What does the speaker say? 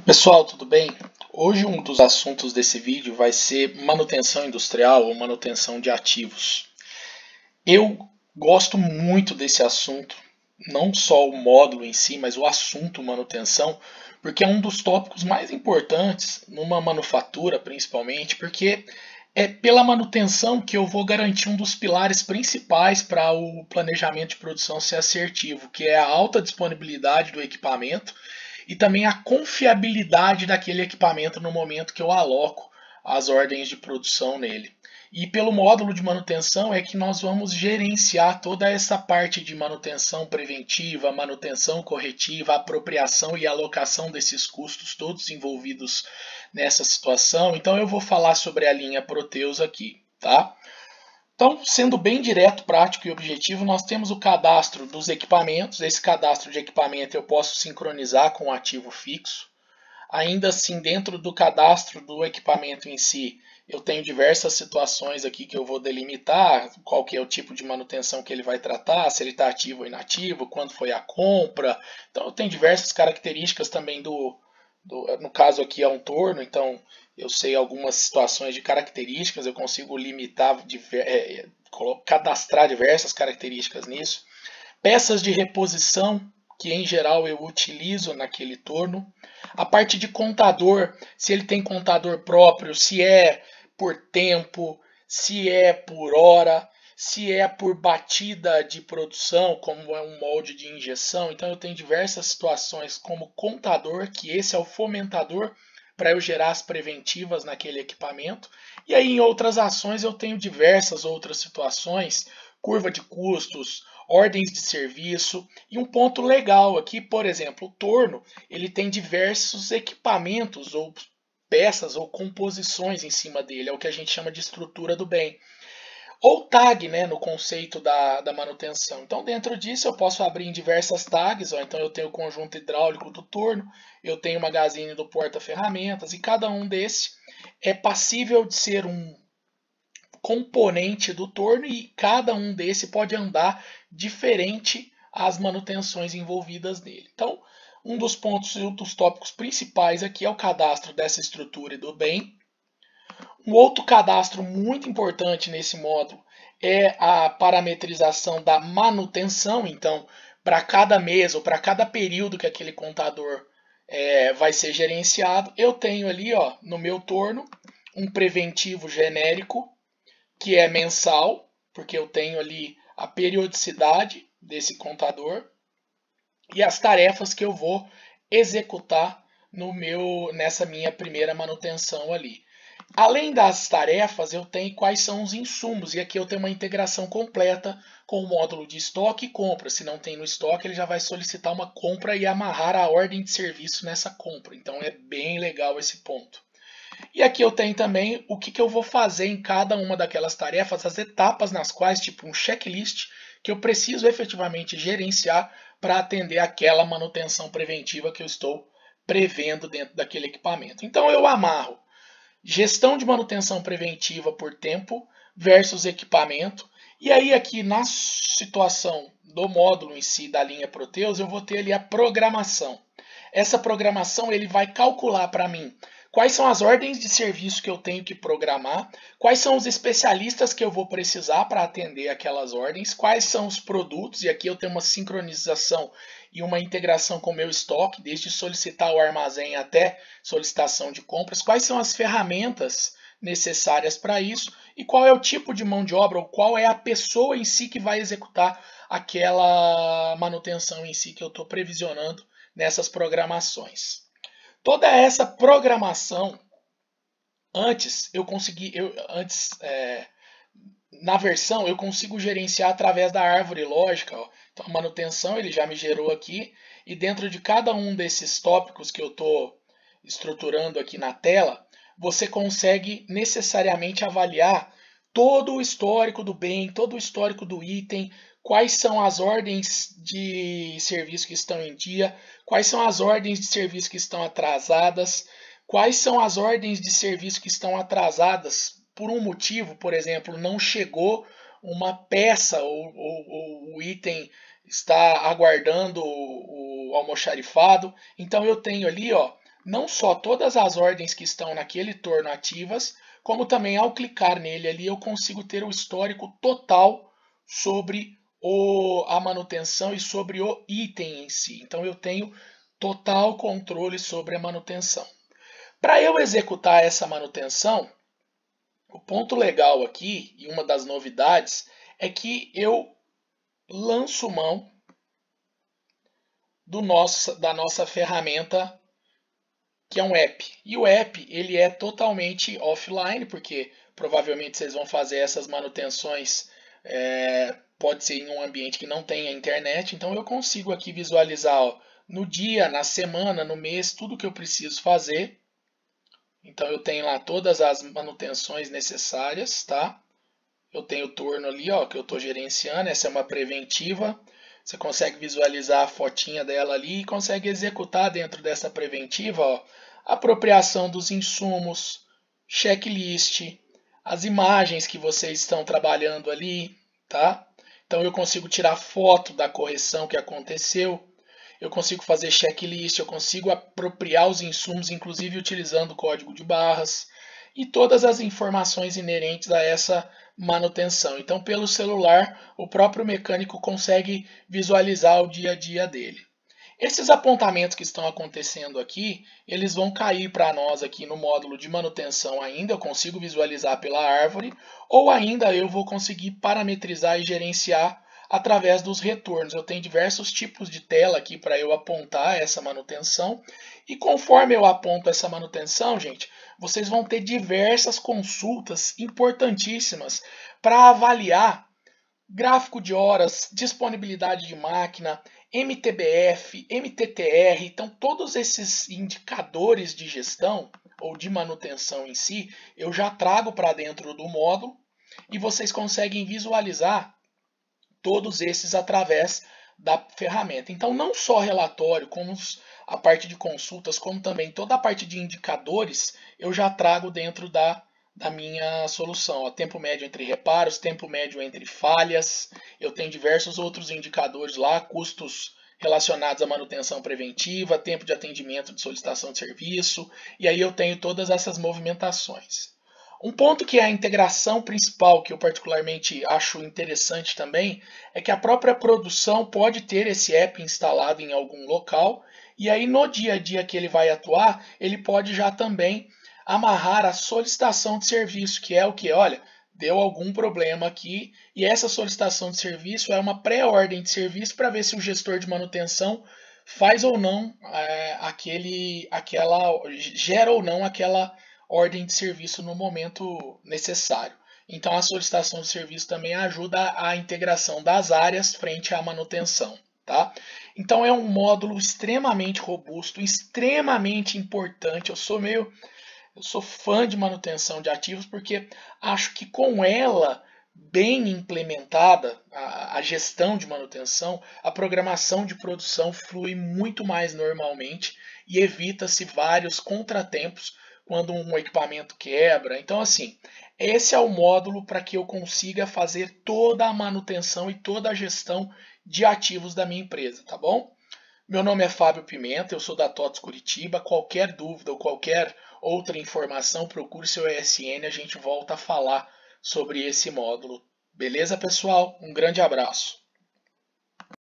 Pessoal, tudo bem? Hoje um dos assuntos desse vídeo vai ser manutenção industrial ou manutenção de ativos. Eu gosto muito desse assunto, não só o módulo em si, mas o assunto manutenção, porque é um dos tópicos mais importantes numa manufatura, principalmente, porque é pela manutenção que eu vou garantir um dos pilares principais para o planejamento de produção ser assertivo, que é a alta disponibilidade do equipamento e também a confiabilidade daquele equipamento no momento que eu aloco as ordens de produção nele. E pelo módulo de manutenção é que nós vamos gerenciar toda essa parte de manutenção preventiva, manutenção corretiva, apropriação e alocação desses custos todos envolvidos nessa situação. Então eu vou falar sobre a linha Proteus aqui, tá? Então, sendo bem direto, prático e objetivo, nós temos o cadastro dos equipamentos. Esse cadastro de equipamento eu posso sincronizar com o ativo fixo. Ainda assim, dentro do cadastro do equipamento em si, eu tenho diversas situações aqui que eu vou delimitar, qual que é o tipo de manutenção que ele vai tratar, se ele está ativo ou inativo, quando foi a compra. Então, eu tenho diversas características também no caso aqui é um torno, então eu sei algumas situações de características, eu consigo limitar, cadastrar diversas características nisso. Peças de reposição, que em geral eu utilizo naquele torno. A parte de contador, se ele tem contador próprio, se é por tempo, se é por hora, se é por batida de produção, como é um molde de injeção. Então eu tenho diversas situações como contador, que esse é o fomentador para eu gerar as preventivas naquele equipamento. E aí em outras ações eu tenho diversas outras situações, curva de custos, ordens de serviço. E um ponto legal aqui, por exemplo, o torno, ele tem diversos equipamentos ou peças ou composições em cima dele, é o que a gente chama de estrutura do bem. Ou tag, né, no conceito da manutenção. Então, dentro disso, eu posso abrir em diversas tags. Então, eu tenho o conjunto hidráulico do torno, eu tenho o magazine do porta-ferramentas, e cada um desse é passível de ser um componente do torno, e cada um desse pode andar diferente às manutenções envolvidas nele. Então, um dos pontos e um dos tópicos principais aqui é o cadastro dessa estrutura e do bem. Um outro cadastro muito importante nesse módulo é a parametrização da manutenção. Então, para cada mês ou para cada período que aquele contador vai ser gerenciado, eu tenho ali no meu torno um preventivo genérico que é mensal, porque eu tenho ali a periodicidade desse contador e as tarefas que eu vou executar nessa minha primeira manutenção ali. Além das tarefas, eu tenho quais são os insumos, e aqui eu tenho uma integração completa com o módulo de estoque e compra. Se não tem no estoque, ele já vai solicitar uma compra e amarrar a ordem de serviço nessa compra. Então é bem legal esse ponto. E aqui eu tenho também o que eu vou fazer em cada uma daquelas tarefas, as etapas nas quais, tipo um checklist, que eu preciso efetivamente gerenciar para atender aquela manutenção preventiva que eu estou prevendo dentro daquele equipamento. Então eu amarro gestão de manutenção preventiva por tempo versus equipamento. E aí aqui na situação do módulo em si da linha Proteus, eu vou ter ali a programação. Essa programação ele vai calcular para mim quais são as ordens de serviço que eu tenho que programar, quais são os especialistas que eu vou precisar para atender aquelas ordens, quais são os produtos, e aqui eu tenho uma sincronização e uma integração com o meu estoque, desde solicitar o armazém até solicitação de compras, quais são as ferramentas necessárias para isso e qual é o tipo de mão de obra ou qual é a pessoa em si que vai executar aquela manutenção em si que eu estou previsionando nessas programações. Toda essa programação, na versão, eu consigo gerenciar através da árvore lógica. Então, a manutenção ele já me gerou aqui, e dentro de cada um desses tópicos que eu estou estruturando aqui na tela, você consegue necessariamente avaliar todo o histórico do bem, todo o histórico do item, quais são as ordens de serviço que estão em dia, quais são as ordens de serviço que estão atrasadas, quais são as ordens de serviço que estão atrasadas por um motivo, por exemplo, não chegou uma peça ou o item está aguardando o almoxarifado. Então eu tenho ali não só todas as ordens que estão naquele torno ativas, como também ao clicar nele ali eu consigo ter o histórico total sobre a manutenção e sobre o item em si. Então eu tenho total controle sobre a manutenção. Para eu executar essa manutenção, o ponto legal aqui, e uma das novidades, é que eu lanço mão da nossa ferramenta, que é um app. E o app ele é totalmente offline, porque provavelmente vocês vão fazer essas manutenções, pode ser em um ambiente que não tenha internet. Então eu consigo aqui visualizar, ó, no dia, na semana, no mês, tudo que eu preciso fazer. Então eu tenho lá todas as manutenções necessárias, tá? Eu tenho o torno ali, ó, que eu estou gerenciando. Essa é uma preventiva. Você consegue visualizar a fotinha dela ali e consegue executar dentro dessa preventiva, ó, apropriação dos insumos, checklist, as imagens que vocês estão trabalhando ali, tá? Então eu consigo tirar foto da correção que aconteceu, eu consigo fazer checklist, eu consigo apropriar os insumos, inclusive utilizando o código de barras e todas as informações inerentes a essa manutenção. Então, pelo celular, o próprio mecânico consegue visualizar o dia a dia dele. Esses apontamentos que estão acontecendo aqui, eles vão cair para nós aqui no módulo de manutenção ainda, eu consigo visualizar pela árvore, ou ainda eu vou conseguir parametrizar e gerenciar através dos retornos. Eu tenho diversos tipos de tela aqui para eu apontar essa manutenção, e conforme eu aponto essa manutenção, gente, vocês vão ter diversas consultas importantíssimas para avaliar gráfico de horas, disponibilidade de máquina, MTBF, MTTR. Então todos esses indicadores de gestão ou de manutenção em si, eu já trago para dentro do módulo e vocês conseguem visualizar todos esses através da ferramenta. Então não só relatório, como a parte de consultas, como também toda a parte de indicadores, eu já trago dentro da minha solução. Ó, tempo médio entre reparos, tempo médio entre falhas, eu tenho diversos outros indicadores lá, custos relacionados à manutenção preventiva, tempo de atendimento de solicitação de serviço, e aí eu tenho todas essas movimentações. Um ponto que é a integração principal, que eu particularmente acho interessante também, é que a própria produção pode ter esse app instalado em algum local, e aí no dia a dia que ele vai atuar, ele pode já também amarrar a solicitação de serviço, que é o que? Olha, deu algum problema aqui, e essa solicitação de serviço é uma pré-ordem de serviço para ver se o gestor de manutenção faz ou não gera ou não aquela ordem de serviço no momento necessário. Então a solicitação de serviço também ajuda a integração das áreas frente à manutenção, tá? Então é um módulo extremamente robusto, extremamente importante. Eu sou fã de manutenção de ativos porque acho que com ela bem implementada, a gestão de manutenção, a programação de produção flui muito mais normalmente e evita-se vários contratempos quando um equipamento quebra. Então, assim, esse é o módulo para que eu consiga fazer toda a manutenção e toda a gestão de ativos da minha empresa, tá bom? Meu nome é Fábio Pimenta, eu sou da TOTS Curitiba. Qualquer dúvida ou qualquer outra informação, procure seu ESN, a gente volta a falar sobre esse módulo. Beleza, pessoal? Um grande abraço.